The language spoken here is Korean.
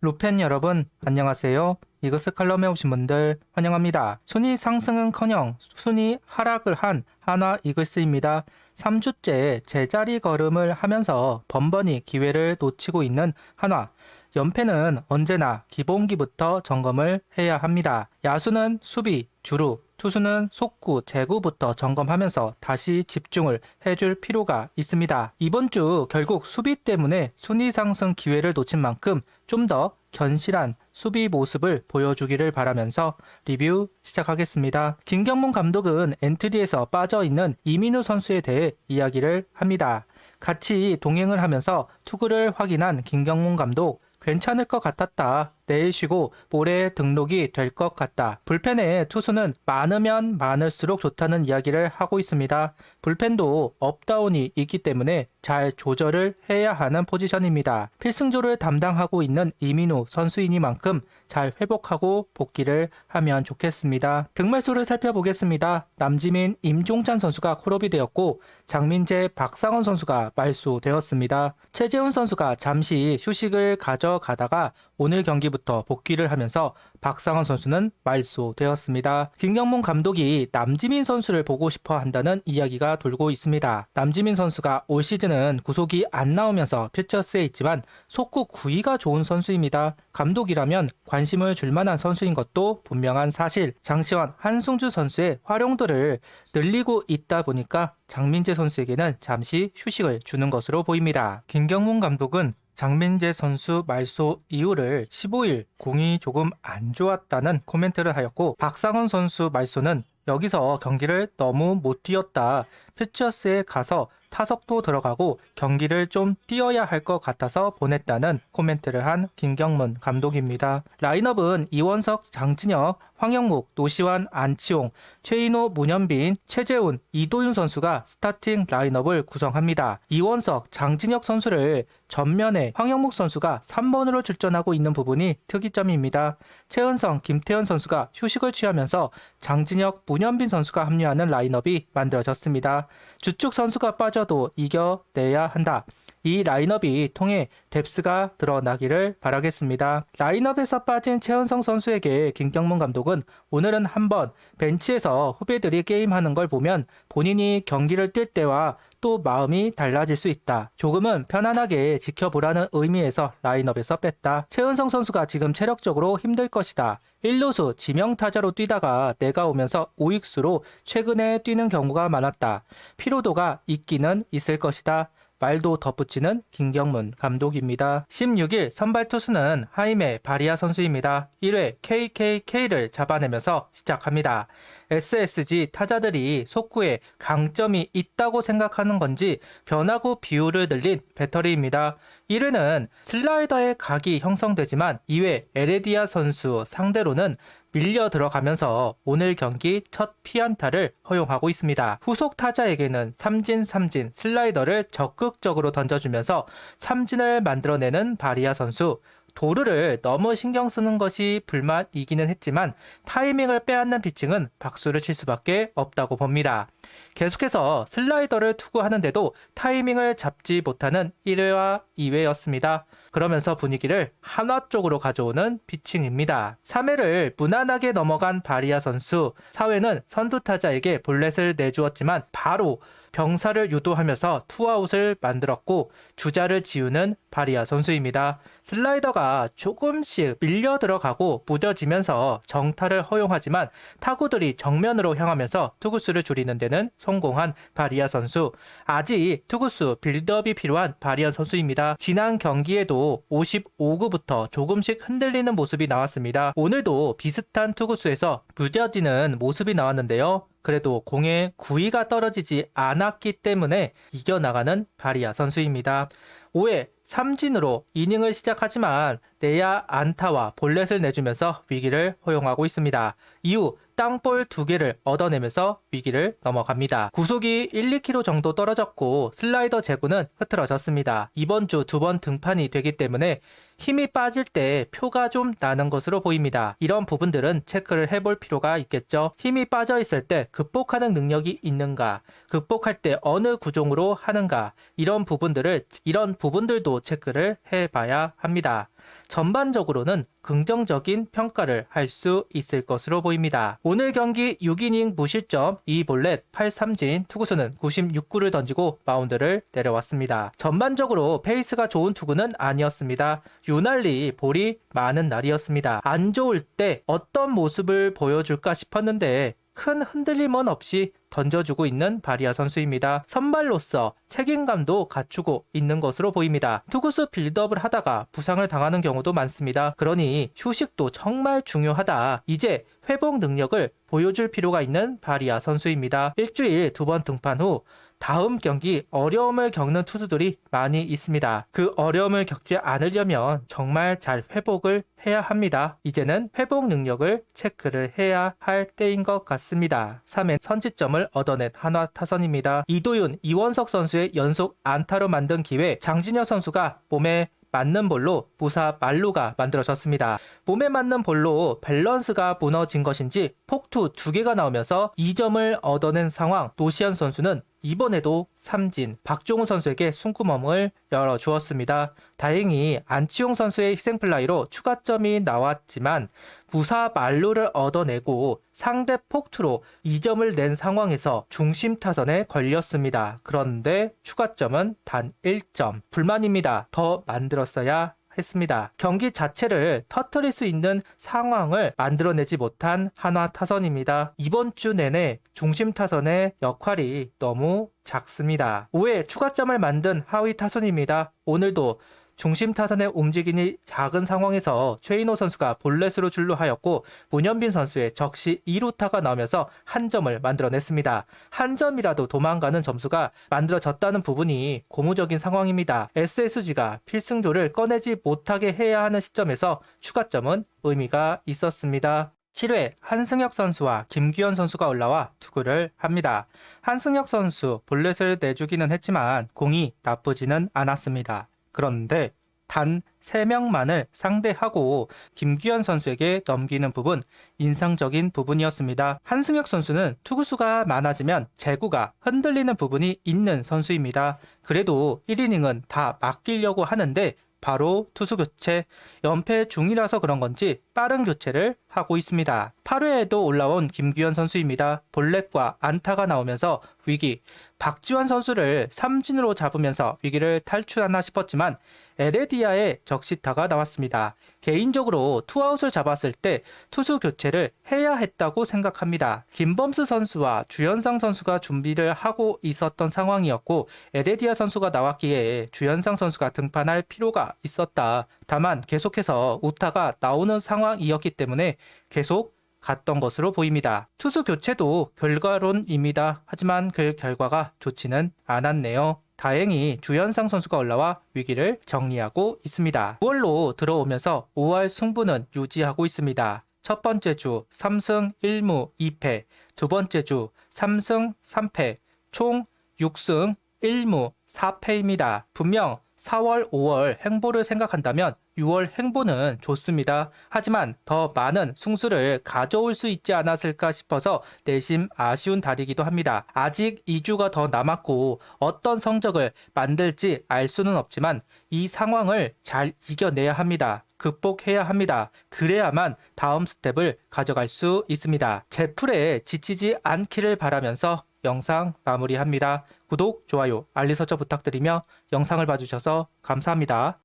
루펜 여러분, 안녕하세요. 이것을 칼럼에 오신 분들 환영합니다. 순위 상승은커녕 순위 하락을 한 한화 이글스입니다. 3주째 제자리 걸음을 하면서 번번이 기회를 놓치고 있는 한화. 연패는 언제나 기본기부터 점검을 해야 합니다. 야수는 수비, 주루, 투수는 속구, 제구부터 점검하면서 다시 집중을 해줄 필요가 있습니다. 이번 주 결국 수비 때문에 순위 상승 기회를 놓친 만큼 좀 더 견실한 수비 모습을 보여주기를 바라면서 리뷰 시작하겠습니다. 김경문 감독은 엔트리에서 빠져있는 이민우 선수에 대해 이야기를 합니다. 같이 동행을 하면서 투구를 확인한 김경문 감독, 괜찮을 것 같았다. 내일 쉬고 모레 등록이 될 것 같다. 불펜에 투수는 많으면 많을수록 좋다는 이야기를 하고 있습니다. 불펜도 업다운이 있기 때문에 잘 조절을 해야 하는 포지션입니다. 필승조를 담당하고 있는 이민우 선수이니만큼 잘 회복하고 복귀를 하면 좋겠습니다. 득말수를 살펴보겠습니다. 남지민, 임종찬 선수가 콜업이 되었고 장민재, 박상원 선수가 말소되었습니다. 최재훈 선수가 잠시 휴식을 가져가다가 오늘 경기부터 복귀를 하면서 박상원 선수는 말소되었습니다. 김경문 감독이 남지민 선수를 보고 싶어 한다는 이야기가 돌고 있습니다. 남지민 선수가 올 시즌은 구속이 안 나오면서 퓨처스에 있지만 속구 구위가 좋은 선수입니다. 감독이라면 관심을 줄 만한 선수인 것도 분명한 사실. 장시환, 한승주 선수의 활용도를 늘리고 있다 보니까 장민재 선수에게는 잠시 휴식을 주는 것으로 보입니다. 김경문 감독은 장민재 선수 말소 이후를 15일 공이 조금 안 좋았다는 코멘트를 하였고, 박상원 선수 말소는 여기서 경기를 너무 못 뛰었다. 퓨처스에 가서 타석도 들어가고 경기를 좀 뛰어야 할 것 같아서 보냈다는 코멘트를 한 김경문 감독입니다. 라인업은 이원석, 장진혁, 황영묵, 노시환, 안치홍, 최인호, 문현빈, 최재훈, 이도윤 선수가 스타팅 라인업을 구성합니다. 이원석, 장진혁 선수를 전면에 황영묵 선수가 3번으로 출전하고 있는 부분이 특이점입니다. 최은성, 김태현 선수가 휴식을 취하면서 장진혁, 문현빈 선수가 합류하는 라인업이 만들어졌습니다. 주축 선수가 빠져도 이겨내야 한다. 이 라인업이 통해 뎁스가 드러나기를 바라겠습니다. 라인업에서 빠진 최은성 선수에게 김경문 감독은 오늘은 한번 벤치에서 후배들이 게임하는 걸 보면 본인이 경기를 뛸 때와 또 마음이 달라질 수 있다. 조금은 편안하게 지켜보라는 의미에서 라인업에서 뺐다. 최은성 선수가 지금 체력적으로 힘들 것이다. 1루수 지명타자로 뛰다가 내가 오면서 우익수로 최근에 뛰는 경우가 많았다. 피로도가 있기는 있을 것이다. 말도 덧붙이는 김경문 감독입니다. 16일 선발 투수는 하이메 바리아 선수입니다. 1회 KKK를 잡아내면서 시작합니다. SSG 타자들이 속구에 강점이 있다고 생각하는 건지 변화구 비율을 늘린 배터리입니다. 1회는 슬라이더의 각이 형성되지만 2회 에레디아 선수 상대로는 밀려 들어가면서 오늘 경기 첫 피안타를 허용하고 있습니다. 후속 타자에게는 삼진 슬라이더를 적극적으로 던져주면서 삼진을 만들어내는 바리아 선수. 도루를 너무 신경 쓰는 것이 불만이기는 했지만 타이밍을 빼앗는 피칭은 박수를 칠 수밖에 없다고 봅니다. 계속해서 슬라이더를 투구하는데도 타이밍을 잡지 못하는 1회와 2회였습니다. 그러면서 분위기를 한화 쪽으로 가져오는 피칭입니다. 3회를 무난하게 넘어간 바리아 선수, 4회는 선두타자에게 볼넷을 내주었지만 바로 병사를 유도하면서 투아웃을 만들었고 주자를 지우는 바리아 선수입니다. 슬라이더가 조금씩 밀려 들어가고 무뎌지면서 정타를 허용하지만 타구들이 정면으로 향하면서 투구수를 줄이는 데는 성공한 바리아 선수. 아직 투구수 빌드업이 필요한 바리아 선수입니다. 지난 경기에도 55구부터 조금씩 흔들리는 모습이 나왔습니다. 오늘도 비슷한 투구수에서 무뎌지는 모습이 나왔는데요. 그래도 공의 구위가 떨어지지 않았기 때문에 이겨나가는 바리아 선수입니다. 5회 삼진으로 이닝을 시작하지만 내야 안타와 볼넷을 내주면서 위기를 허용하고 있습니다. 이후 땅볼 2개를 얻어내면서 위기를 넘어갑니다. 구속이 1-2km 정도 떨어졌고 슬라이더 제구는 흐트러졌습니다. 이번 주 2번 등판이 되기 때문에 힘이 빠질 때 표가 좀 나는 것으로 보입니다. 이런 부분들은 체크를 해볼 필요가 있겠죠. 힘이 빠져 있을 때 극복하는 능력이 있는가, 극복할 때 어느 구종으로 하는가, 이런 부분들도 체크를 해봐야 합니다. 전반적으로는 긍정적인 평가를 할 수 있을 것으로 보입니다. 오늘 경기 6이닝 무실점 2볼넷 8삼진, 투구수는 96구를 던지고 마운드를 내려왔습니다. 전반적으로 페이스가 좋은 투구는 아니었습니다. 유난히 볼이 많은 날이었습니다. 안 좋을 때 어떤 모습을 보여줄까 싶었는데 큰 흔들림은 없이 던져주고 있는 바리아 선수입니다. 선발로서 책임감도 갖추고 있는 것으로 보입니다. 투구수 빌드업을 하다가 부상을 당하는 경우도 많습니다. 그러니 휴식도 정말 중요하다. 이제 회복 능력을 보여줄 필요가 있는 바리아 선수입니다. 일주일 2번 등판 후 다음 경기 어려움을 겪는 투수들이 많이 있습니다. 그 어려움을 겪지 않으려면 정말 잘 회복을 해야 합니다. 이제는 회복 능력을 체크를 해야 할 때인 것 같습니다. 3회 선취점을 얻어낸 한화 타선입니다. 이도윤, 이원석 선수의 연속 안타로 만든 기회, 장진혁 선수가 몸에 맞는 볼로 무사 만루가 만들어졌습니다. 몸에 맞는 볼로 밸런스가 무너진 것인지 폭투 2개가 나오면서 2점을 얻어낸 상황. 노시현 선수는 이번에도 삼진, 박종우 선수에게 숨구멍을 열어주었습니다. 다행히 안치홍 선수의 희생플라이로 추가점이 나왔지만 무사 만루를 얻어내고 상대 폭투로 2점을 낸 상황에서 중심 타선에 걸렸습니다. 그런데 추가점은 단 1점. 불만입니다. 더 만들었어야 했습니다. 경기 자체를 터뜨릴 수 있는 상황을 만들어내지 못한 한화 타선입니다. 이번 주 내내 중심 타선의 역할이 너무 작습니다. 5회 추가점을 만든 하위 타선입니다. 오늘도 중심 타선의 움직임이 작은 상황에서 최인호 선수가 볼넷으로 출루하였고 문현빈 선수의 적시 2루타가 나오면서 한 점을 만들어냈습니다. 한 점이라도 도망가는 점수가 만들어졌다는 부분이 고무적인 상황입니다. SSG가 필승조를 꺼내지 못하게 해야 하는 시점에서 추가점은 의미가 있었습니다. 7회 한승혁 선수와 김규현 선수가 올라와 투구를 합니다. 한승혁 선수 볼넷을 내주기는 했지만 공이 나쁘지는 않았습니다. 그런데 단 3명만을 상대하고 김규현 선수에게 넘기는 부분, 인상적인 부분이었습니다. 한승혁 선수는 투구수가 많아지면 제구가 흔들리는 부분이 있는 선수입니다. 그래도 1이닝은 다 맡기려고 하는데 바로 투수 교체, 연패 중이라서 그런 건지 빠른 교체를 하고 있습니다. 8회에도 올라온 김규현 선수입니다. 볼넷과 안타가 나오면서 위기, 박지원 선수를 삼진으로 잡으면서 위기를 탈출하나 싶었지만 에레디아의 적시타가 나왔습니다. 개인적으로 투아웃을 잡았을 때 투수 교체를 해야 했다고 생각합니다. 김범수 선수와 주현상 선수가 준비를 하고 있었던 상황이었고 에레디아 선수가 나왔기에 주현상 선수가 등판할 필요가 있었다. 다만 계속해서 우타가 나오는 상황이었기 때문에 계속 갔던 것으로 보입니다. 투수 교체도 결과론입니다. 하지만 그 결과가 좋지는 않았네요. 다행히 주현상 선수가 올라와 위기를 정리하고 있습니다. 9월로 들어오면서 5월 승부는 유지하고 있습니다. 첫 번째 주 3승 1무 2패, 두 번째 주 3승 3패, 총 6승 1무 4패입니다. 분명 4월, 5월 행보를 생각한다면 6월 행보는 좋습니다. 하지만 더 많은 승수를 가져올 수 있지 않았을까 싶어서 내심 아쉬운 달이기도 합니다. 아직 2주가 더 남았고 어떤 성적을 만들지 알 수는 없지만 이 상황을 잘 이겨내야 합니다. 극복해야 합니다. 그래야만 다음 스텝을 가져갈 수 있습니다. 제 풀에 지치지 않기를 바라면서 영상 마무리합니다. 구독, 좋아요, 알림 설정 부탁드리며 영상을 봐주셔서 감사합니다.